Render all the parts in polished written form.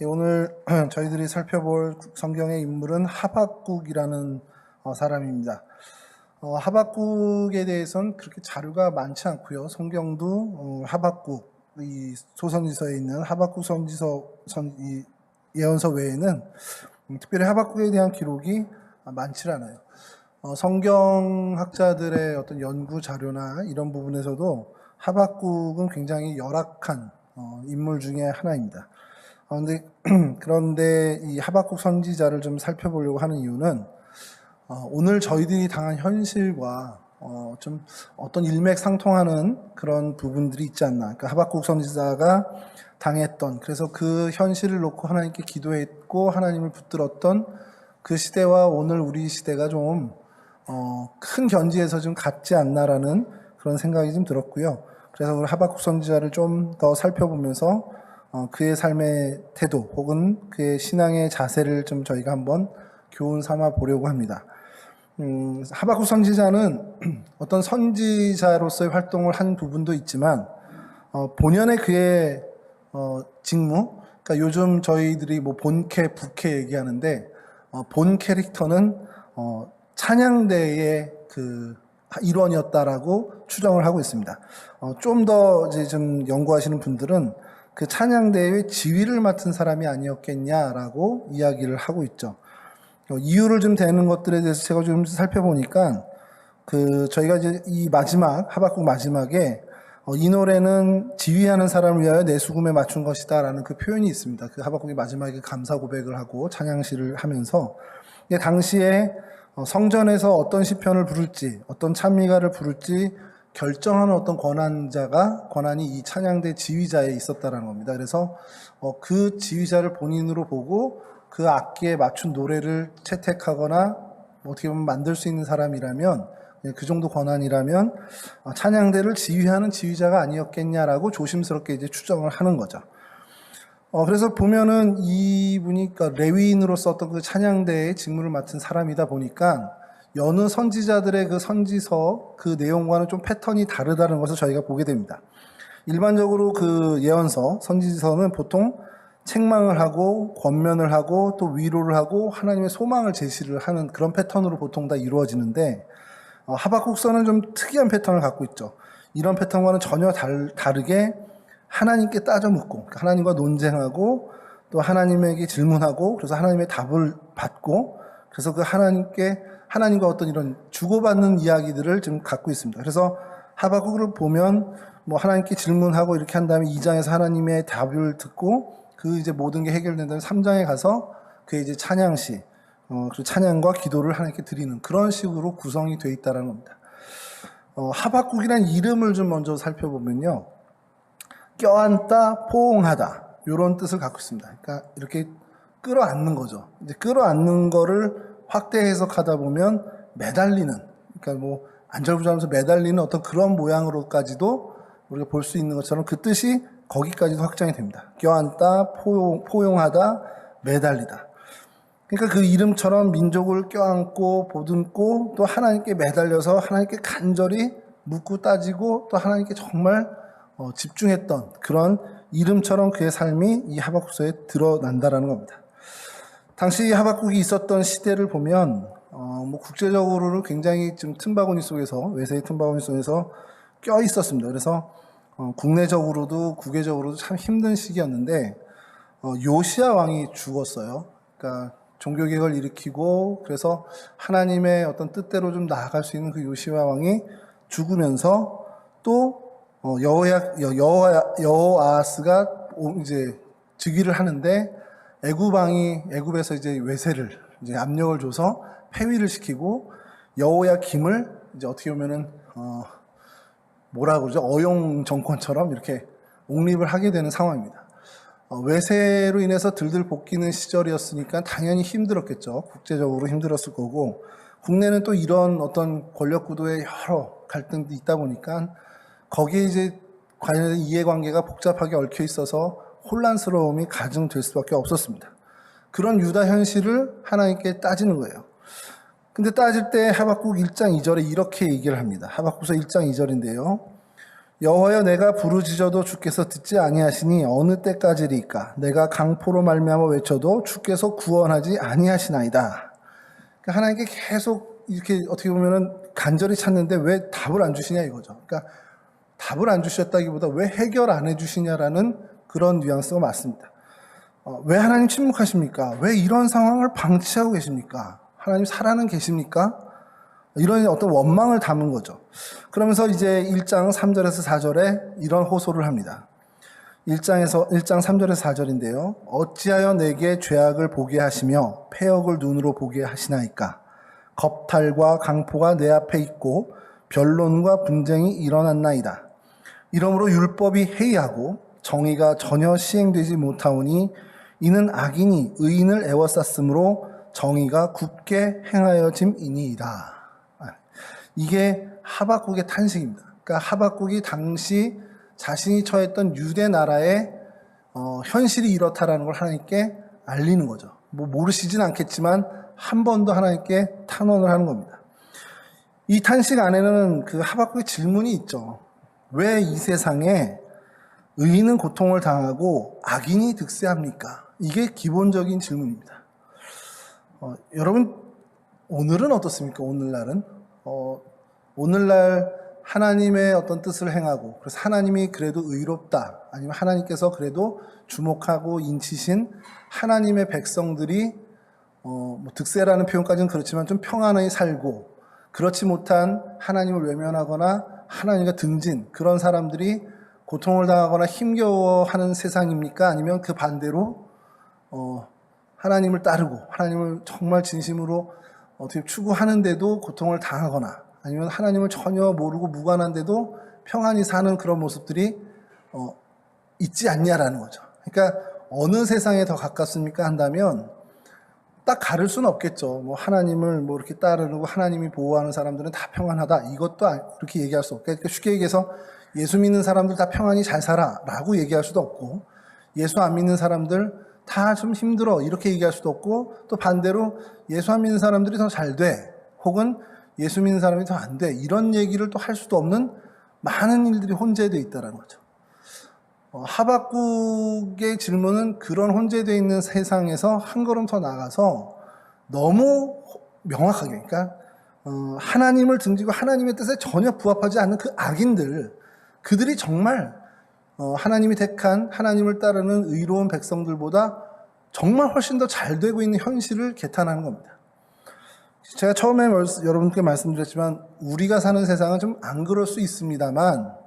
오늘 저희들이 살펴볼 성경의 인물은 하박국이라는 사람입니다. 하박국에 대해서는 그렇게 자료가 많지 않고요. 성경도 하박국, 이 소선지서에 있는 하박국 이 예언서 외에는 특별히 하박국에 대한 기록이 많지 않아요. 성경학자들의 어떤 연구 자료나 이런 부분에서도 하박국은 굉장히 열악한 인물 중에 하나입니다. 그런데 이 하박국 선지자를 좀 살펴보려고 하는 이유는 오늘 저희들이 당한 현실과 좀 어떤 일맥상통하는 그런 부분들이 있지 않나. 그러니까 하박국 선지자가 당했던, 그래서 그 현실을 놓고 하나님께 기도했고 하나님을 붙들었던 그 시대와 오늘 우리 시대가 좀 큰 견지에서 좀 같지 않나라는 그런 생각이 좀 들었고요. 그래서 오늘 하박국 선지자를 좀 더 살펴보면서 그의 삶의 태도 혹은 그의 신앙의 자세를 좀 저희가 한번 교훈 삼아 보려고 합니다. 하박국 선지자는 어떤 선지자로서의 활동을 한 부분도 있지만 본연의 그의 직무, 그러니까 요즘 저희들이 뭐 본캐, 부캐 얘기하는데 본 캐릭터는 찬양대의 그 일원이었다라고 추정을 하고 있습니다. 좀 더 이제 좀 연구하시는 분들은 그 찬양대의 지휘를 맡은 사람이 아니었겠냐라고 이야기를 하고 있죠. 이유를 좀 대는 것들에 대해서 제가 좀 살펴보니까 저희가 이제 이 하박국 마지막에 이 노래는 지휘하는 사람을 위하여 내 수금에 맞춘 것이다라는 그 표현이 있습니다. 그 하박국이 마지막에 감사 고백을 하고 찬양시를 하면서 당시에 성전에서 어떤 시편을 부를지, 어떤 찬미가를 부를지 결정하는 어떤 권한이 이 찬양대 지휘자에 있었다는 겁니다. 그래서 그 지휘자를 본인으로 보고 그 악기에 맞춘 노래를 채택하거나 어떻게 보면 만들 수 있는 사람이라면, 그 정도 권한이라면 찬양대를 지휘하는 지휘자가 아니었겠냐라고 조심스럽게 이제 추정을 하는 거죠. 그래서 보면은 이분이 레위인으로서 어떤 그 찬양대의 직무를 맡은 사람이다 보니까 여느 선지자들의 그 선지서 그 내용과는 좀 패턴이 다르다는 것을 저희가 보게 됩니다. 일반적으로 그 예언서, 선지서는 보통 책망을 하고 권면을 하고 또 위로를 하고 하나님의 소망을 제시를 하는 그런 패턴으로 보통 다 이루어지는데 하박국서는 좀 특이한 패턴을 갖고 있죠. 이런 패턴과는 전혀 다르게 하나님께 따져 묻고, 하나님과 논쟁하고 또 하나님에게 질문하고, 그래서 하나님의 답을 받고, 그래서 그 하나님과 어떤 이런 주고받는 이야기들을 좀 갖고 있습니다. 그래서 하박국을 보면 뭐 하나님께 질문하고 이렇게 한 다음에 2장에서 하나님의 답을 듣고 그 이제 모든 게 해결된 다음에 3장에 가서 그 이제 찬양시, 그리고 찬양과 기도를 하나님께 드리는 그런 식으로 구성이 되어 있다는 겁니다. 하박국이라는 이름을 좀 먼저 살펴보면요. 껴안다, 포옹하다 이런 뜻을 갖고 있습니다. 그러니까 이렇게 끌어안는 거죠. 이제 끌어안는 거를 확대 해석하다 보면 매달리는, 그러니까 뭐 안절부절하면서 매달리는 어떤 그런 모양으로까지도 우리가 볼 수 있는 것처럼 그 뜻이 거기까지도 확장이 됩니다. 껴안다, 포용하다, 매달리다. 그러니까 그 이름처럼 민족을 껴안고 보듬고 또 하나님께 매달려서 하나님께 간절히 묻고 따지고 또 하나님께 정말 집중했던 그런 이름처럼 그의 삶이 이 하박국서에 드러난다라는 겁니다. 당시 하박국이 있었던 시대를 보면 뭐 국제적으로는 굉장히 좀 외세의 틈바구니 속에서 껴 있었습니다. 그래서 국내적으로도 국외적으로도 참 힘든 시기였는데 요시야 왕이 죽었어요. 그러니까 종교개혁을 일으키고 그래서 하나님의 어떤 뜻대로 좀 나아갈 수 있는 그 요시야 왕이 죽으면서 또 여호아하스가 이제 즉위를 하는데 애굽에서 이제 외세를 이제 압력을 줘서 폐위를 시키고 여호야김을 이제 어떻게 보면은 뭐라 그러죠? 어용 정권처럼 이렇게 옹립을 하게 되는 상황입니다. 외세로 인해서 들들 볶이는 시절이었으니까 당연히 힘들었겠죠. 국제적으로 힘들었을 거고 국내는 또 이런 어떤 권력 구도에 여러 갈등도 있다 보니까 거기에 이제 관련된 이해관계가 복잡하게 얽혀 있어서 혼란스러움이 가중될 수밖에 없었습니다. 그런 유다 현실을 하나님께 따지는 거예요. 근데 따질 때 하박국 1장 2절에 이렇게 얘기를 합니다. 하박국서 1장 2절인데요. 여호와여 내가 부르짖어도 주께서 듣지 아니하시니 어느 때까지리까? 내가 강포로 말미암아 외쳐도 주께서 구원하지 아니하시나이다. 그러니까 하나님께 계속 이렇게 어떻게 보면은 간절히 찾는데 왜 답을 안 주시냐 이거죠. 그러니까 답을 안 주셨다기보다 왜 해결 안 해주시냐라는 그런 뉘앙스가 맞습니다. 왜 하나님 침묵하십니까? 왜 이런 상황을 방치하고 계십니까? 하나님 살아는 계십니까? 이런 어떤 원망을 담은 거죠. 그러면서 이제 1장 3절에서 4절에 이런 호소를 합니다. 1장 3절에서 4절인데요. 어찌하여 내게 죄악을 보게 하시며 패역을 눈으로 보게 하시나이까? 겁탈과 강포가 내 앞에 있고 변론과 분쟁이 일어났나이다. 이러므로 율법이 해이하고 정의가 전혀 시행되지 못하오니 이는 악인이 의인을 애워쌌으므로 정의가 굳게 행하여짐이니이다. 이게 하박국의 탄식입니다. 그러니까 하박국이 당시 자신이 처했던 유대 나라의 현실이 이렇다라는 걸 하나님께 알리는 거죠. 뭐 모르시진 않겠지만 한 번 더 하나님께 탄원을 하는 겁니다. 이 탄식 안에는 그 하박국의 질문이 있죠. 왜 이 세상에 의인은 고통을 당하고 악인이 득세합니까? 이게 기본적인 질문입니다. 여러분 오늘은 어떻습니까? 오늘날은 오늘날 하나님의 어떤 뜻을 행하고 그래서 하나님이 그래도 의롭다 아니면 하나님께서 그래도 주목하고 인치신 하나님의 백성들이 뭐 득세라는 표현까지는 그렇지만 좀 평안하게 살고 그렇지 못한 하나님을 외면하거나 하나님과 등진 그런 사람들이 고통을 당하거나 힘겨워하는 세상입니까? 아니면 그 반대로 하나님을 따르고 하나님을 정말 진심으로 어떻게 추구하는데도 고통을 당하거나 아니면 하나님을 전혀 모르고 무관한데도 평안히 사는 그런 모습들이 있지 않냐라는 거죠. 그러니까 어느 세상에 더 가깝습니까? 한다면 딱 가를 수는 없겠죠. 뭐 하나님을 뭐 이렇게 따르고 하나님이 보호하는 사람들은 다 평안하다. 이것도 그렇게 얘기할 수 없고 그러니까 쉽게 얘기해서 예수 믿는 사람들 다 평안히 잘 살아라고 얘기할 수도 없고 예수 안 믿는 사람들 다 좀 힘들어 이렇게 얘기할 수도 없고 또 반대로 예수 안 믿는 사람들이 더 잘 돼 혹은 예수 믿는 사람이 더 안 돼 이런 얘기를 또 할 수도 없는 많은 일들이 혼재되어 있다는 거죠. 하박국의 질문은 그런 혼재되어 있는 세상에서 한 걸음 더 나가서 너무 명확하게 그러니까 하나님을 등지고 하나님의 뜻에 전혀 부합하지 않는 그 악인들 그들이 정말 하나님이 택한 하나님을 따르는 의로운 백성들보다 정말 훨씬 더 잘 되고 있는 현실을 개탄하는 겁니다. 제가 처음에 여러분께 말씀드렸지만 우리가 사는 세상은 좀 안 그럴 수 있습니다만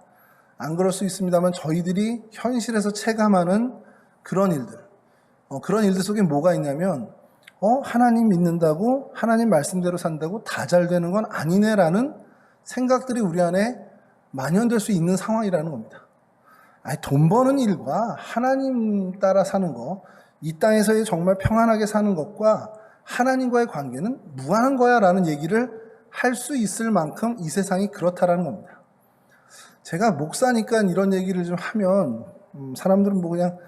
저희들이 현실에서 체감하는 그런 일들 속에 뭐가 있냐면 하나님 믿는다고 하나님 말씀대로 산다고 다 잘 되는 건 아니네라는 생각들이 우리 안에 만연될 수 있는 상황이라는 겁니다. 돈 버는 일과 하나님 따라 사는 거, 이 땅에서의 정말 평안하게 사는 것과 하나님과의 관계는 무한한 거야 라는 얘기를 할 수 있을 만큼 이 세상이 그렇다라는 겁니다. 제가 목사니까 이런 얘기를 좀 하면 사람들은 뭐 그냥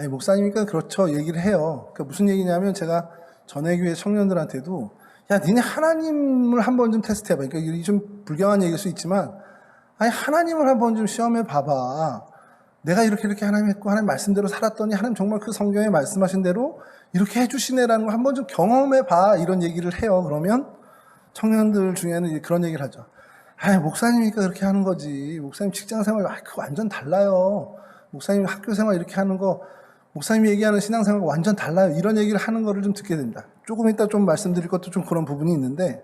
목사님이니까 그렇죠 얘기를 해요. 그러니까 무슨 얘기냐면 제가 전회교회 청년들한테도 야 니네 하나님을 한번 좀 테스트해봐. 그러니까 이게 좀 불경한 얘기일 수 있지만 하나님을 한번 좀 시험해 봐봐. 내가 이렇게 하나님 했고 하나님 말씀대로 살았더니 하나님 정말 그 성경에 말씀하신 대로 이렇게 해주시네라는 걸 한번 좀 경험해 봐 이런 얘기를 해요. 그러면 청년들 중에는 그런 얘기를 하죠. 목사님이니까 그렇게 하는 거지. 목사님 직장생활 그거 완전 달라요. 목사님 학교생활 이렇게 하는 거 목사님이 얘기하는 신앙생활과 완전 달라요. 이런 얘기를 하는 거를 좀 듣게 됩니다. 조금 이따 좀 말씀드릴 것도 좀 그런 부분이 있는데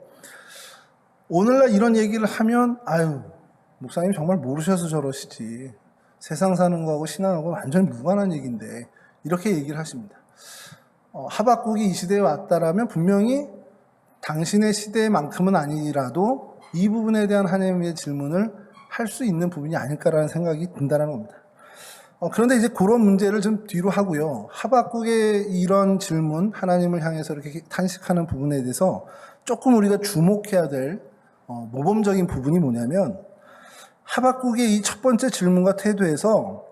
오늘날 이런 얘기를 하면 목사님 정말 모르셔서 저러시지. 세상 사는 거하고 신앙하고 완전히 무관한 얘기인데 이렇게 얘기를 하십니다. 하박국이 이 시대에 왔다라면 분명히 당신의 시대만큼은 아니라도 이 부분에 대한 하나님의 질문을 할 수 있는 부분이 아닐까라는 생각이 든다는 겁니다. 그런데 이제 그런 문제를 좀 뒤로 하고요. 하박국의 이런 질문, 하나님을 향해서 이렇게 탄식하는 부분에 대해서 조금 우리가 주목해야 될 모범적인 부분이 뭐냐면 하박국의 이 첫 번째 질문과 태도에서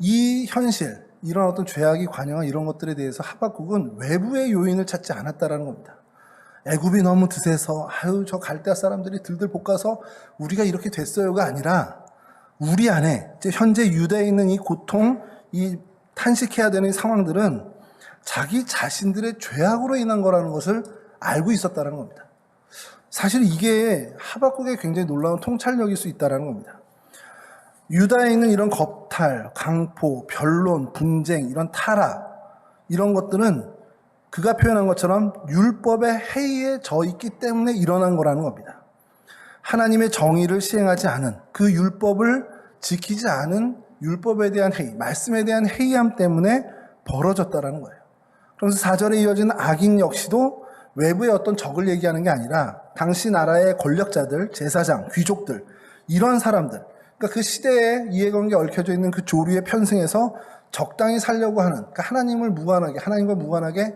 이 현실, 이런 어떤 죄악이 관영한 이런 것들에 대해서 하박국은 외부의 요인을 찾지 않았다라는 겁니다. 애굽이 너무 드세서 저 갈대아 사람들이 들들 볶아서 우리가 이렇게 됐어요가 아니라 우리 안에 현재 유대에 있는 이 고통, 이 탄식해야 되는 상황들은 자기 자신들의 죄악으로 인한 거라는 것을 알고 있었다는 겁니다. 사실 이게 하박국의 굉장히 놀라운 통찰력일 수 있다는 겁니다. 유다에 있는 이런 겁탈, 강포, 변론, 분쟁, 이런 타락, 이런 것들은 그가 표현한 것처럼 율법의 해이에 져 있기 때문에 일어난 거라는 겁니다. 하나님의 정의를 시행하지 않은, 그 율법을 지키지 않은 율법에 대한 해이, 말씀에 대한 해이함 때문에 벌어졌다라는 거예요. 그러면서 4절에 이어지는 악인 역시도 외부의 어떤 적을 얘기하는 게 아니라 당시 나라의 권력자들, 제사장, 귀족들, 이런 사람들, 그러니까 그 시대에 이해관계에 얽혀져 있는 그 조류에 편승해서 적당히 살려고 하는, 그러니까 하나님과 무관하게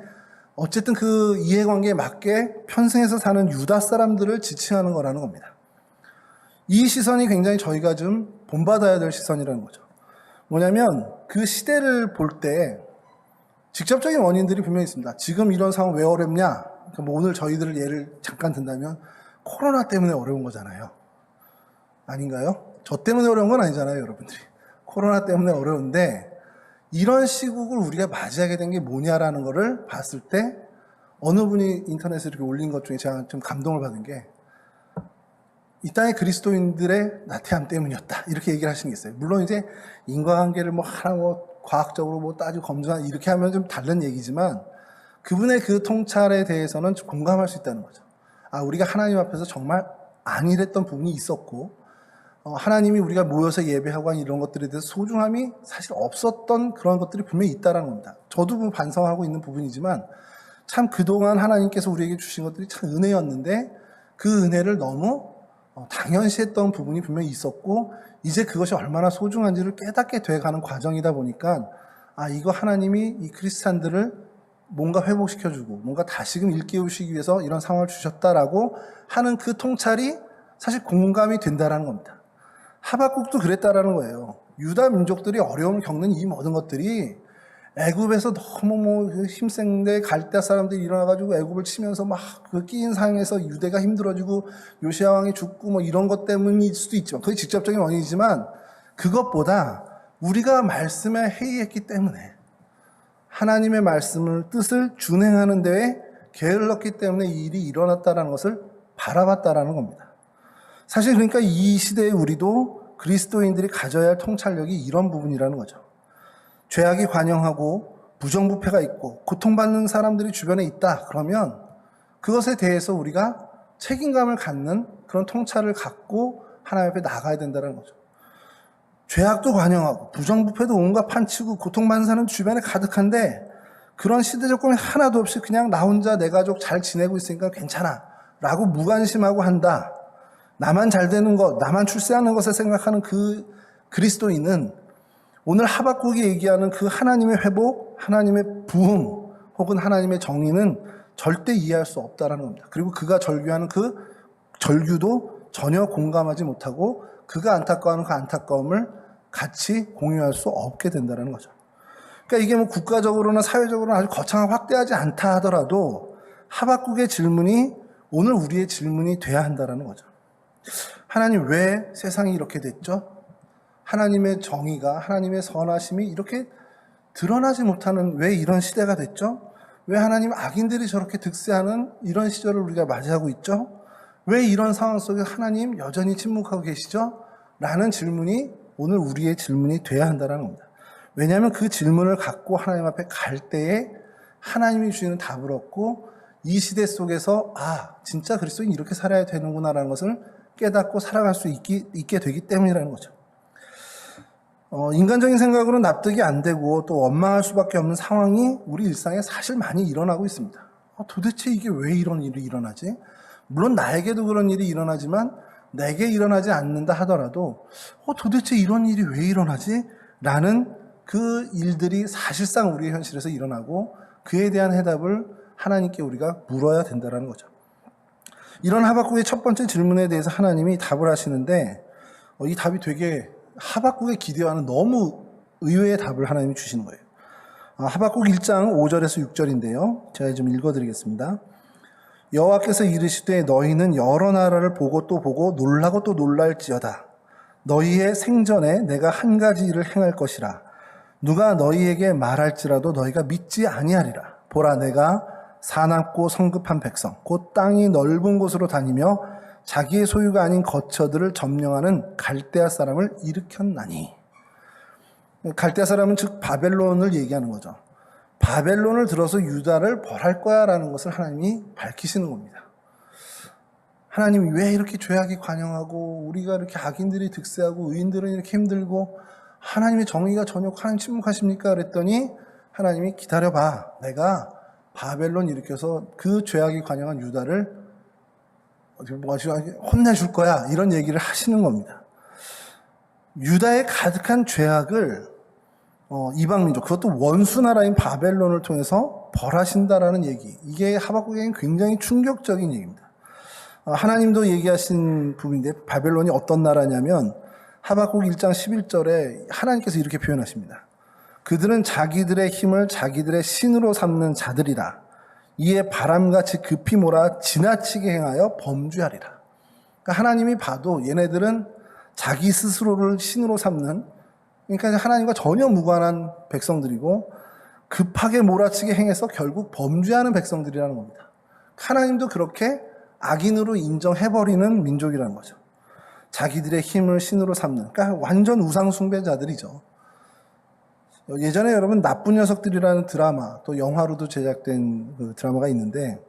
어쨌든 그 이해관계에 맞게 편승해서 사는 유다 사람들을 지칭하는 거라는 겁니다. 이 시선이 굉장히 저희가 좀 본받아야 될 시선이라는 거죠. 뭐냐면 그 시대를 볼 때 직접적인 원인들이 분명히 있습니다. 지금 이런 상황 왜 어렵냐? 그러니까 뭐 오늘 저희들 예를 잠깐 든다면 코로나 때문에 어려운 거잖아요. 아닌가요? 저 때문에 어려운 건 아니잖아요, 여러분들이. 코로나 때문에 어려운데 이런 시국을 우리가 맞이하게 된 게 뭐냐라는 거를 봤을 때 어느 분이 인터넷에 이렇게 올린 것 중에 제가 좀 감동을 받은 게 이 땅의 그리스도인들의 나태함 때문이었다. 이렇게 얘기를 하시는 게 있어요. 물론 이제 인과관계를 과학적으로 따지고 검증하고 이렇게 하면 좀 다른 얘기지만 그분의 그 통찰에 대해서는 좀 공감할 수 있다는 거죠. 우리가 하나님 앞에서 정말 안일했던 부분이 있었고 하나님이 우리가 모여서 예배하고 하는 이런 것들에 대해서 소중함이 사실 없었던 그런 것들이 분명히 있다는 겁니다. 저도 반성하고 있는 부분이지만 참 그동안 하나님께서 우리에게 주신 것들이 참 은혜였는데 그 은혜를 너무 당연시했던 부분이 분명히 있었고 이제 그것이 얼마나 소중한지를 깨닫게 돼가는 과정이다 보니까 이거 하나님이 이 크리스찬들을 뭔가 회복시켜주고 뭔가 다시금 일깨우시기 위해서 이런 상황을 주셨다라고 하는 그 통찰이 사실 공감이 된다라는 겁니다. 하박국도 그랬다라는 거예요. 유다 민족들이 어려움을 겪는 이 모든 것들이 애굽에서 너무 힘센데 갈대아 사람들이 일어나가지고 애굽을 치면서 막 그 끼인 상황에서 유대가 힘들어지고 요시야 왕이 죽고 이런 것 때문일 수도 있지만 그게 직접적인 원인이지만 그것보다 우리가 말씀에 해이했기 때문에 하나님의 말씀을 뜻을 준행하는 데에 게을렀기 때문에 이 일이 일어났다는 것을 바라봤다라는 겁니다. 사실 그러니까 이 시대에 우리도 그리스도인들이 가져야 할 통찰력이 이런 부분이라는 거죠. 죄악이 관영하고 부정부패가 있고 고통받는 사람들이 주변에 있다. 그러면 그것에 대해서 우리가 책임감을 갖는 그런 통찰을 갖고 하나님 앞에 나가야 된다는 거죠. 죄악도 관영하고 부정부패도 온갖 판치고 고통받는 사람 주변에 가득한데 그런 시대 조건이 하나도 없이 그냥 나 혼자 내 가족 잘 지내고 있으니까 괜찮아 라고 무관심하고 한다. 나만 잘 되는 것, 나만 출세하는 것을 생각하는 그 그리스도인은 오늘 하박국이 얘기하는 그 하나님의 회복, 하나님의 부흥 혹은 하나님의 정의는 절대 이해할 수 없다는 겁니다. 그리고 그가 절규하는 그 절규도 전혀 공감하지 못하고 그가 안타까워하는 그 안타까움을 같이 공유할 수 없게 된다는 거죠. 그러니까 이게 국가적으로나 사회적으로나 아주 거창하고 확대하지 않다 하더라도 하박국의 질문이 오늘 우리의 질문이 돼야 한다는 거죠. 하나님 왜 세상이 이렇게 됐죠? 하나님의 정의가 하나님의 선하심이 이렇게 드러나지 못하는 왜 이런 시대가 됐죠? 왜 하나님 악인들이 저렇게 득세하는 이런 시절을 우리가 맞이하고 있죠? 왜 이런 상황 속에 하나님 여전히 침묵하고 계시죠? 라는 질문이 오늘 우리의 질문이 돼야 한다는 겁니다. 왜냐하면 그 질문을 갖고 하나님 앞에 갈 때에 하나님이 주시는 답을 얻고 이 시대 속에서 진짜 그리스도인 이렇게 살아야 되는구나라는 것을 깨닫고 살아갈 수 있게 되기 때문이라는 거죠. 인간적인 생각으로는 납득이 안 되고 또 원망할 수밖에 없는 상황이 우리 일상에 사실 많이 일어나고 있습니다. 도대체 이게 왜 이런 일이 일어나지? 물론 나에게도 그런 일이 일어나지만 내게 일어나지 않는다 하더라도 도대체 이런 일이 왜 일어나지? 라는 그 일들이 사실상 우리의 현실에서 일어나고 그에 대한 해답을 하나님께 우리가 물어야 된다는 거죠. 이런 하박국의 첫 번째 질문에 대해서 하나님이 답을 하시는데 이 답이 되게 하박국의 기대와는 너무 의외의 답을 하나님이 주시는 거예요. 하박국 1장 5절에서 6절인데요. 제가 좀 읽어드리겠습니다. 여호와께서 이르시되 너희는 여러 나라를 보고 또 보고 놀라고 또 놀랄지어다. 너희의 생전에 내가 한 가지 일을 행할 것이라. 누가 너희에게 말할지라도 너희가 믿지 아니하리라. 보라, 내가 사납고 성급한 백성 곧 땅이 넓은 곳으로 다니며 자기의 소유가 아닌 거처들을 점령하는 갈대아 사람을 일으켰나니. 갈대아 사람은 즉 바벨론을 얘기하는 거죠. 바벨론을 들어서 유다를 벌할 거야 라는 것을 하나님이 밝히시는 겁니다. 하나님이 왜 이렇게 죄악이 관영하고 우리가 이렇게 악인들이 득세하고 의인들은 이렇게 힘들고 하나님의 정의가 전혀 하나님 침묵하십니까? 그랬더니 하나님이 기다려봐. 내가 바벨론 일으켜서 그 죄악이 관영한 유다를 혼내줄 거야. 이런 얘기를 하시는 겁니다. 유다의 가득한 죄악을 이방민족, 그것도 원수나라인 바벨론을 통해서 벌하신다라는 얘기. 이게 하박국에게는 굉장히 충격적인 얘기입니다. 하나님도 얘기하신 부분인데 바벨론이 어떤 나라냐면 하박국 1장 11절에 하나님께서 이렇게 표현하십니다. 그들은 자기들의 힘을 자기들의 신으로 삼는 자들이라. 이에 바람같이 급히 몰아 지나치게 행하여 범죄하리라. 그러니까 하나님이 봐도 얘네들은 자기 스스로를 신으로 삼는, 그러니까 하나님과 전혀 무관한 백성들이고 급하게 몰아치게 행해서 결국 범죄하는 백성들이라는 겁니다. 하나님도 그렇게 악인으로 인정해버리는 민족이라는 거죠. 자기들의 힘을 신으로 삼는, 그러니까 완전 우상 숭배자들이죠. 예전에 여러분 나쁜 녀석들이라는 드라마, 또 영화로도 제작된 그 드라마가 있는데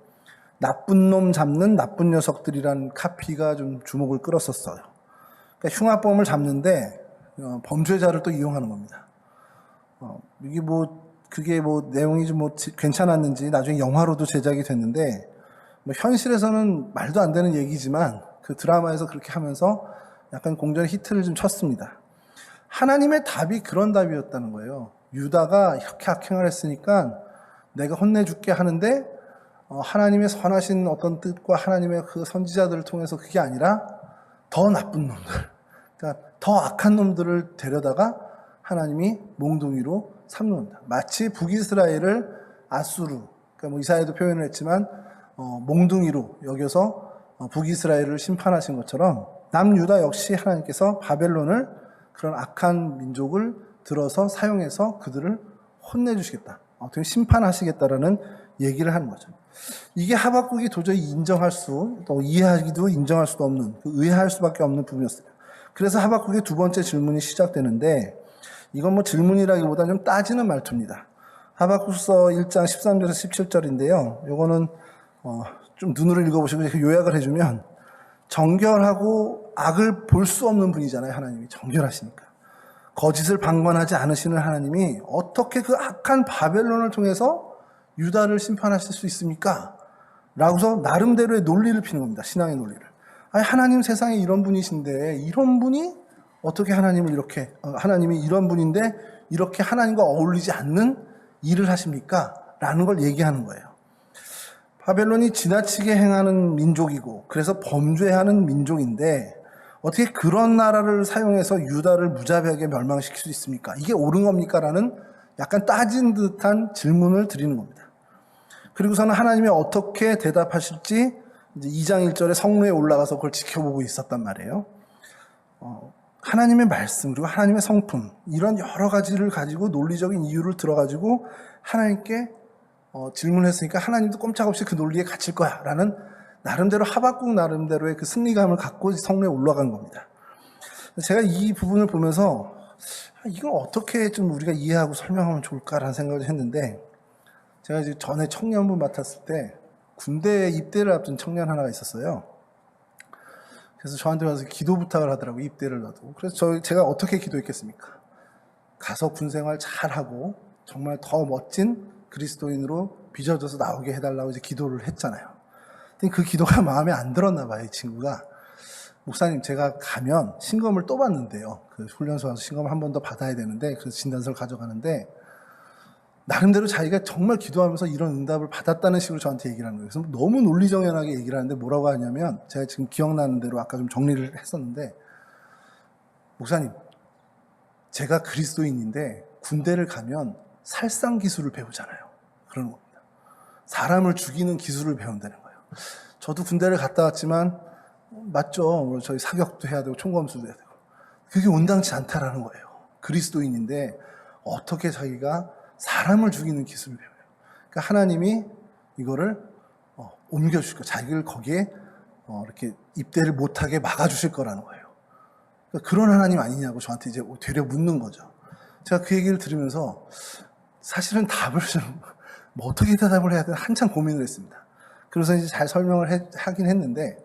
나쁜 놈 잡는 나쁜 녀석들이라는 카피가 좀 주목을 끌었었어요. 그러니까 흉악범을 잡는데 범죄자를 또 이용하는 겁니다. 이게 그게 내용이 좀 괜찮았는지 나중에 영화로도 제작이 됐는데 현실에서는 말도 안 되는 얘기지만 그 드라마에서 그렇게 하면서 약간 공전의 히트를 좀 쳤습니다. 하나님의 답이 그런 답이었다는 거예요. 유다가 이렇게 악행을 했으니까 내가 혼내줄게 하는데 하나님의 선하신 어떤 뜻과 하나님의 그 선지자들을 통해서 그게 아니라 더 나쁜 놈들, 그러니까 더 악한 놈들을 데려다가 하나님이 몽둥이로 삼는 겁니다. 마치 북이스라엘을 아수르, 그러니까 이사야도 표현을 했지만 몽둥이로 여겨서 북이스라엘을 심판하신 것처럼 남유다 역시 하나님께서 바벨론을 그런 악한 민족을 들어서 사용해서 그들을 혼내주시겠다. 어떻게 심판하시겠다라는 얘기를 하는 거죠. 이게 하박국이 도저히 또 이해하기도 인정할 수도 없는, 의아할 수밖에 없는 부분이었어요. 그래서 하박국의 두 번째 질문이 시작되는데 이건 질문이라기보다는 좀 따지는 말투입니다. 하박국서 1장 13절에서 17절인데요. 요거는 좀 눈으로 읽어보시고 요약을 해주면 정결하고 악을 볼 수 없는 분이잖아요. 하나님이 정결하시니까. 거짓을 방관하지 않으시는 하나님이 어떻게 그 악한 바벨론을 통해서 유다를 심판하실 수 있습니까? 라고서 나름대로의 논리를 피는 겁니다. 신앙의 논리를. 아니, 하나님 세상에 이런 분이신데 이런 분이 어떻게 하나님이 이런 분인데 이렇게 하나님과 어울리지 않는 일을 하십니까? 라는 걸 얘기하는 거예요. 바벨론이 지나치게 행하는 민족이고 그래서 범죄하는 민족인데 어떻게 그런 나라를 사용해서 유다를 무자비하게 멸망시킬 수 있습니까? 이게 옳은 겁니까? 라는 약간 따진 듯한 질문을 드리는 겁니다. 그리고서는 하나님이 어떻게 대답하실지 이제 2장 1절에 성루에 올라가서 그걸 지켜보고 있었단 말이에요. 하나님의 말씀 그리고 하나님의 성품 이런 여러 가지를 가지고 논리적인 이유를 들어가지고 하나님께 질문을 했으니까 하나님도 꼼짝없이 그 논리에 갇힐 거야 라는 나름대로 하박국 나름대로의 그 승리감을 갖고 성루에 올라간 겁니다. 제가 이 부분을 보면서 이걸 어떻게 좀 우리가 이해하고 설명하면 좋을까라는 생각을 했는데 제가 이제 전에 청년부 맡았을 때 군대 입대를 앞둔 청년 하나가 있었어요. 그래서 저한테 와서 기도 부탁을 하더라고요. 입대를 놔두고. 그래서 제가 어떻게 기도했겠습니까? 가서 군생활 잘하고 정말 더 멋진 그리스도인으로 빚어져서 나오게 해달라고 이제 기도를 했잖아요. 근데 그 기도가 마음에 안 들었나 봐요. 이 친구가. 목사님, 제가 가면 신검을 또 받는데요. 그 훈련소 와서 신검을 한 번 더 받아야 되는데 그래서 진단서를 가져가는데 나름대로 자기가 정말 기도하면서 이런 응답을 받았다는 식으로 저한테 얘기를 하는 거예요. 그래서 너무 논리정연하게 얘기를 하는데 뭐라고 하냐면 제가 지금 기억나는 대로 아까 좀 정리를 했었는데 목사님, 제가 그리스도인인데 군대를 가면 살상 기술을 배우잖아요. 그러는 겁니다. 사람을 죽이는 기술을 배운다는 거예요. 저도 군대를 갔다 왔지만 맞죠. 저희 사격도 해야 되고 총검술도 해야 되고 그게 온당치 않다라는 거예요. 그리스도인인데 어떻게 자기가 사람을 죽이는 기술을 배워요. 그러니까 하나님이 이거를 옮겨주실 거예요. 자기를 거기에 이렇게 입대를 못하게 막아주실 거라는 거예요. 그러니까 그런 하나님 아니냐고 저한테 이제 되려 묻는 거죠. 제가 그 얘기를 들으면서 사실은 답을 좀 뭐 어떻게 대답을 해야 되나 한참 고민을 했습니다. 그래서 이제 잘 설명을 하긴 했는데